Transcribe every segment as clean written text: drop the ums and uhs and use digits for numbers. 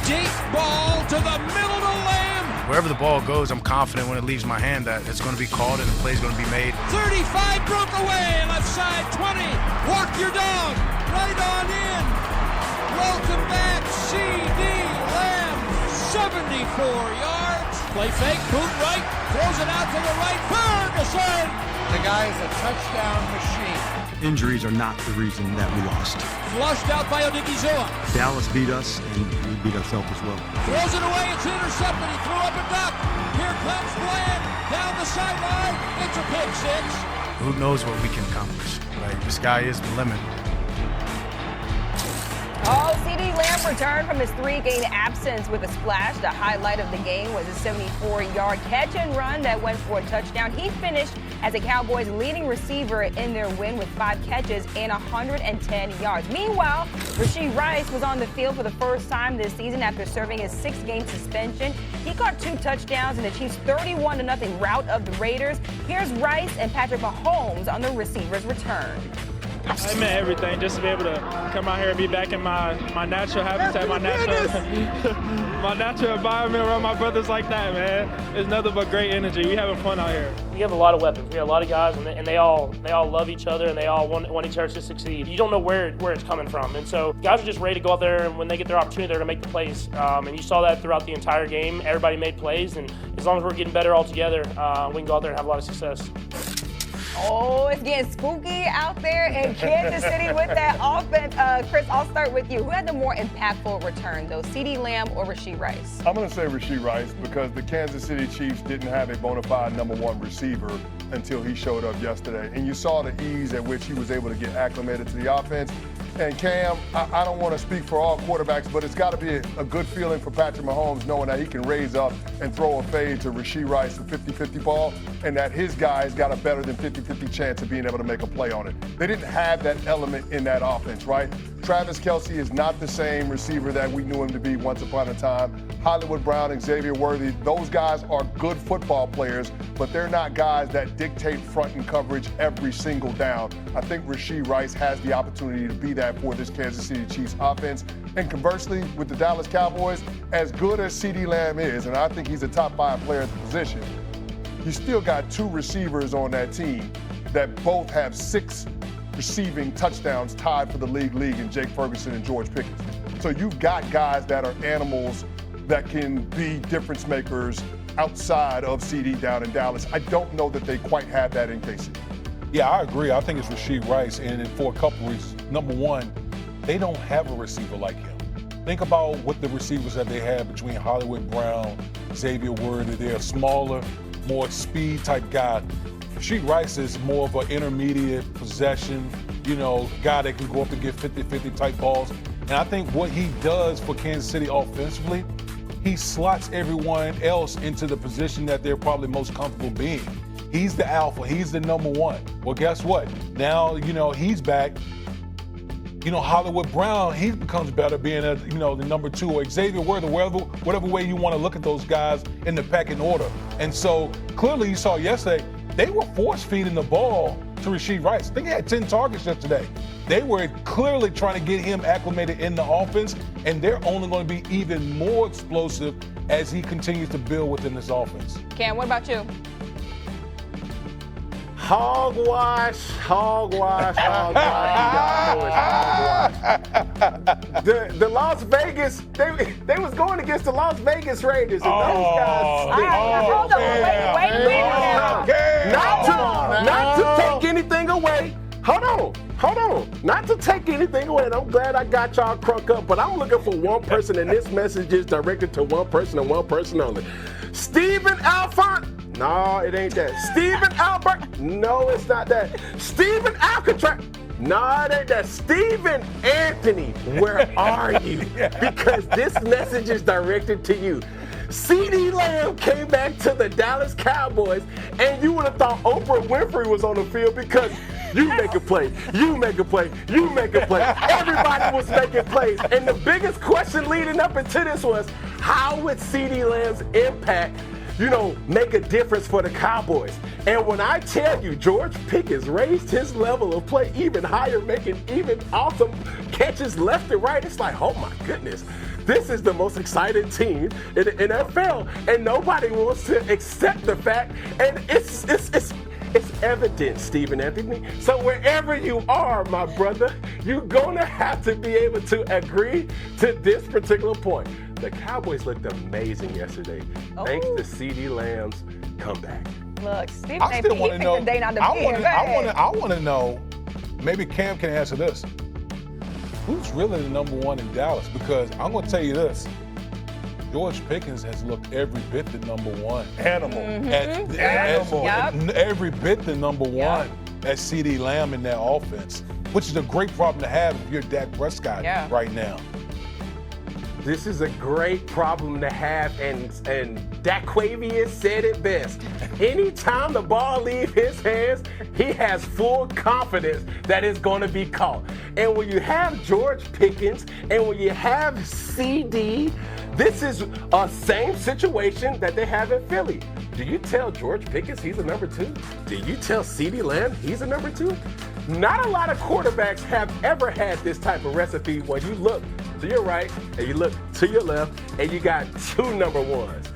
Deep ball to the middle to Lamb. Wherever the ball goes, I'm confident when it leaves my hand that it's going to be called and the play's going to be made. 35 broke away, left side 20. Walk your dog, right on in. Welcome back, CeeDee LAMB, 74 yards. Play fake, boot right, throws it out to the right. Ferguson. The guy is a touchdown machine. Injuries are not the reason that we lost. Flushed out by Odigizua. Dallas beat us, and we beat ourselves as well. Throws it away, it's intercepted. He threw up a duck. Here comes Bland down the sideline. It's a pick six. Who knows what we can accomplish? Like, this guy is the limit. Oh, CeeDee LAMB returned from his 3-game absence with a splash. The highlight of the game was a 74-yard catch and run that went for a touchdown. He finished as a Cowboys leading receiver in their win with 5 catches and 110 yards. Meanwhile, Rashee Rice was on the field for the first time this season after serving his 6-game suspension. He caught 2 touchdowns in the Chiefs' 31-0 rout of the Raiders. Here's Rice and Patrick Mahomes on the receivers' return. It meant everything just to be able to come out here and be back in my natural habitat, my natural environment around my brothers like that, man. It's nothing but great energy. We having fun out here. We have a lot of weapons. We have a lot of guys, and they all love each other, and they all want each other to succeed. You don't know where it's coming from, and so guys are just ready to go out there, and when they get their opportunity, they're going to make the plays. And you saw that throughout the entire game. Everybody made plays, and as long as we're getting better all together, we can go out there and have a lot of success. Oh, it's getting spooky out there in Kansas City with that offense. Chris, I'll start with you. Who had the more impactful return, though, CeeDee LAMB or Rashee Rice? I'm going to say Rashee Rice because the Kansas City Chiefs didn't have a bona fide #1 receiver until he showed up yesterday. And you saw the ease at which he was able to get acclimated to the offense. And Cam, I don't want to speak for all quarterbacks, but it's got to be a good feeling for Patrick Mahomes knowing that he can raise up and throw a fade to Rashee Rice, the 50-50 ball, and that his guys got a better than 50-50 chance of being able to make a play on it. They didn't have that element in that offense, right? Travis Kelce is not the same receiver that we knew him to be once upon a time. Hollywood Brown and Xavier Worthy, those guys are good football players, but they're not guys that dictate front and coverage every single down. I think Rashee Rice has the opportunity to be that for this Kansas City Chiefs offense. And conversely, with the Dallas Cowboys, as good as CeeDee Lamb is, and I think he's a top 5 player at the position, you still got 2 receivers on that team that both have 6 receiving touchdowns tied for the league in Jake Ferguson and George Pickens. So you've got guys that are animals that can be difference makers outside of CeeDee down in Dallas. I don't know that they quite have that in KC. Yeah, I agree. I think it's Rashee Rice, and for a couple reasons. Number one, they don't have a receiver like him. Think about what the receivers that they have between Hollywood Brown, Xavier Worthy. They're smaller, more speed type guy. Rashee Rice is more of an intermediate possession, guy that can go up and get 50-50 type balls. And I think what he does for Kansas City offensively, he slots everyone else into the position that they're probably most comfortable being. He's the alpha. He's the #1. Well, guess what? Now, he's back. Hollywood Brown, he becomes better being the #2, or Xavier Worthy, whatever way you want to look at those guys in the pecking order. And so clearly you saw yesterday, they were force feeding the ball to Rashee Rice. I think he had 10 targets yesterday. They were clearly trying to get him acclimated in the offense, and they're only going to be even more explosive as he continues to build within this offense. Cam, what about you? Hogwash. The Las Vegas, they was going against the Las Vegas Raiders, and those guys. Hold on, wait. Not to take anything away. Hold on. Not to take anything away, and I'm glad I got y'all crunk up, but I'm looking for one person, and this message is directed to one person and one person only. Stephen Alford. No, it ain't that. Stephen Albert. No, it's not that. Stephen Alcatraz. No, it ain't that. Stephen Anthony, where are you? Because this message is directed to you. CeeDee Lamb came back to the Dallas Cowboys, and you would have thought Oprah Winfrey was on the field because you make a play, you make a play, you make a play. Everybody was making plays. And the biggest question leading up into this was, how would CeeDee Lamb's impact make a difference for the Cowboys? And when I tell you George Pickens raised his level of play even higher, making even awesome catches left and right, it's like, oh my goodness. this is the most exciting team in the NFL, and nobody wants to accept the fact. And it's evident, Stephen Anthony. So wherever you are, my brother, you're gonna have to be able to agree to this particular point. The Cowboys looked amazing yesterday, thanks to CeeDee Lamb's comeback. Look, Stephen I still want to know. They not I want to know. Maybe Cam can answer this. Who's really the number one in Dallas? Because I'm going to tell you this. George Pickens has looked every bit the number one. Animal. Every bit the number one at CeeDee Lamb in that offense, which is a great problem to have if you're Dak Prescott right now. This is a great problem to have, and Daquavius said it best. Anytime the ball leaves his hands, he has full confidence that it's going to be caught. And when you have George Pickens and when you have CD, this is a same situation that they have in Philly. Do you tell George Pickens he's a number two? Do you tell CeeDee Lamb he's a number two? Not a lot of quarterbacks have ever had this type of recipe where you look to your right and you look to your left and you got two number ones.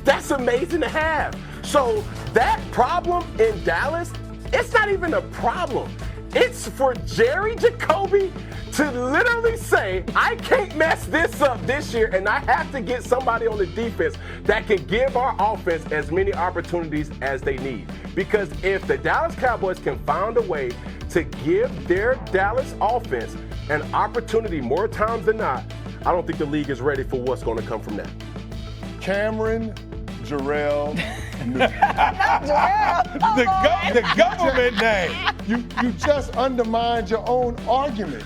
That's amazing to have. So that problem in Dallas, it's not even a problem. It's for Jerry Jacoby to literally say, I can't mess this up this year, and I have to get somebody on the defense that can give our offense as many opportunities as they need. Because if the Dallas Cowboys can find a way to give their Dallas offense an opportunity more times than not, I don't think the league is ready for what's going to come from that. Cameron, Jarrell, the government name. You just undermined your own argument.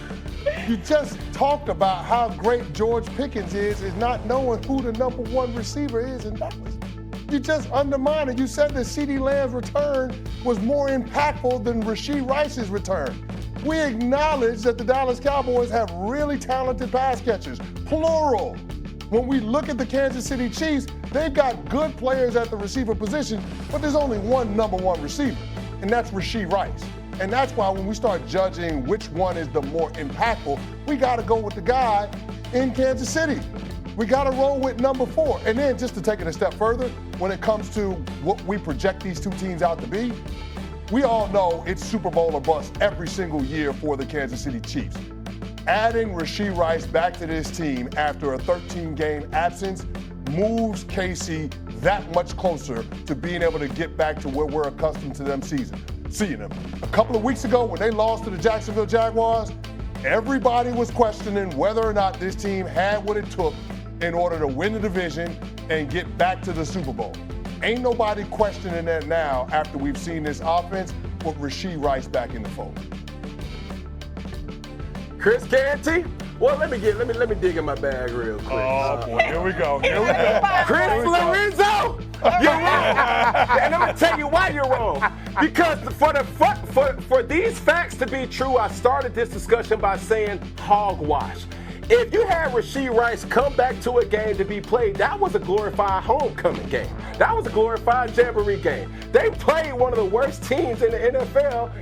You just talked about how great George Pickens is not knowing who the number one receiver is in Dallas. You just undermined it. You said that CeeDee Lamb's return was more impactful than Rashee Rice's return. We acknowledge that the Dallas Cowboys have really talented pass catchers, plural. When we look at the Kansas City Chiefs, they've got good players at the receiver position, but there's only one number one receiver, and that's Rashee Rice. And that's why when we start judging which one is the more impactful, we got to go with the guy in Kansas City. We got to roll with number 4. And then just to take it a step further, when it comes to what we project these two teams out to be, we all know it's Super Bowl or bust every single year for the Kansas City Chiefs. Adding Rashee Rice back to this team after a 13-game absence moves KC that much closer to being able to get back to where we're accustomed to them seeing them. A couple of weeks ago when they lost to the Jacksonville Jaguars, everybody was questioning whether or not this team had what it took in order to win the division and get back to the Super Bowl. Ain't nobody questioning that now after we've seen this offense with Rashee Rice back in the fold. Chris Canty? Well, let me dig in my bag real quick. Oh boy, here we go. Chris Lorenzo, you're wrong. And I'm gonna tell you why you're wrong. Because for these facts to be true, I started this discussion by saying hogwash. If you had Rashee Rice come back to a game to be played, that was a glorified homecoming game. That was a glorified jamboree game. They played one of the worst teams in the NFL.